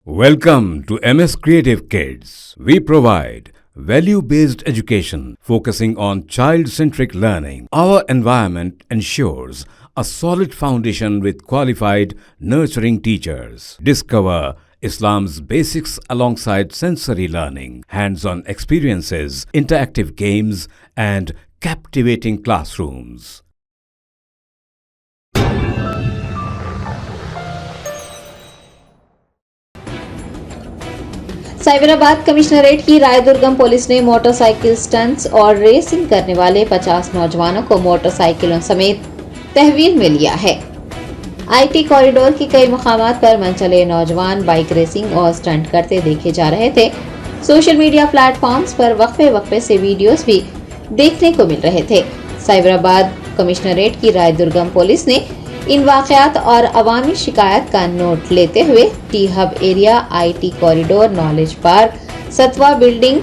Welcome to MS Creative Kids. We provide value-based education focusing on child-centric learning. Our environment ensures a solid foundation with qualified, nurturing teachers. Discover Islam's basics alongside sensory learning, hands-on experiences, interactive games, and captivating classrooms. Cyberabad commissionerate की Raidurgam police ने motorcycle stunts और racing करने वाले 50 नौजवानों को मोटरसाइकिलों समेत तहवील में लिया है। आईटी कॉरिडोर के कई मुकामात पर मनचले नौजवान बाइक रेसिंग और स्टंट करते देखे जा रहे थे। सोशल मीडिया प्लेटफॉर्म्स पर वक्फे से वीडियोस भी देखने को मिल रहे थे। साइबराबाद कमिश्नरेट की रायदुर्गम पुलिस ने इन वाकयात और अवामी शिकायत का नोट लेते हुए T hub area, IT corridor, knowledge park, Satwa building,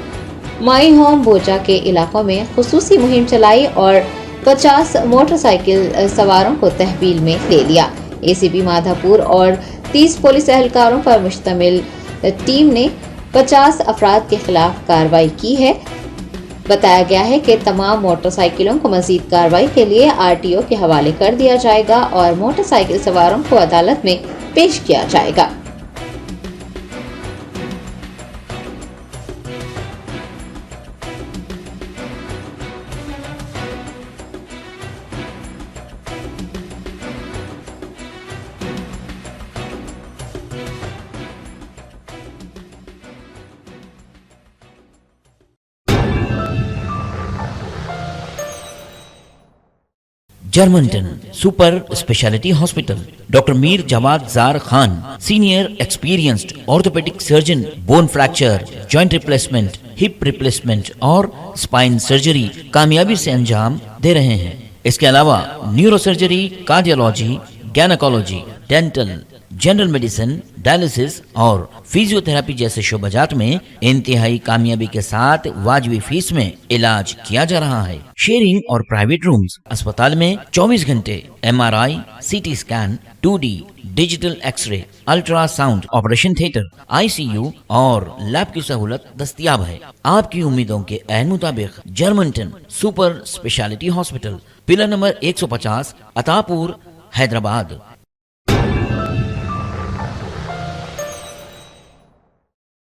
my home बोचा के इलाकों में खुसूसी मुहिम चलाई और 50 मोटरसाइकिल सवारों को तहवील में ले लिया। एसीपी माधापुर और 30 पुलिस एहलकारों पर मुश्तमिल टीम ने 50 अफराद के खिलाफ कार्रवाई की है। बताया गया है कि तमाम मोटरसाइकिलों को मजीद कार्रवाई के लिए आरटीओ के हवाले कर दिया जाएगा और मोटरसाइकिल सवारों को अदालत में पेश किया जाएगा। Germanton super speciality hospital, doctor Mir Jawad Zar Khan, senior experienced orthopaedic surgeon, bone fracture, joint replacement, hip replacement और स्पाइन सर्जरी कामयाबी से अंजाम दे रहे हैं। इसके अलावा neuro surgery, cardiology, gynaecology, dental, general medicine, dialysis और फिजियोथेरेपी जैसे शोबाजात में इंतहाई कामयाबी के साथ वाजिबी फीस में इलाज किया जा रहा है। शेयरिंग और प्राइवेट रूम्स, अस्पताल में 24 घंटे MRI, CT scan, 2D digital x-ray, ultrasound, operation theatre, ICU और लैब की सहूलत दस्तयाब है। आपकी उम्मीदों के ऐन मुताबिक Germanton super speciality hospital, pillar number 150, Attapur, Hyderabad.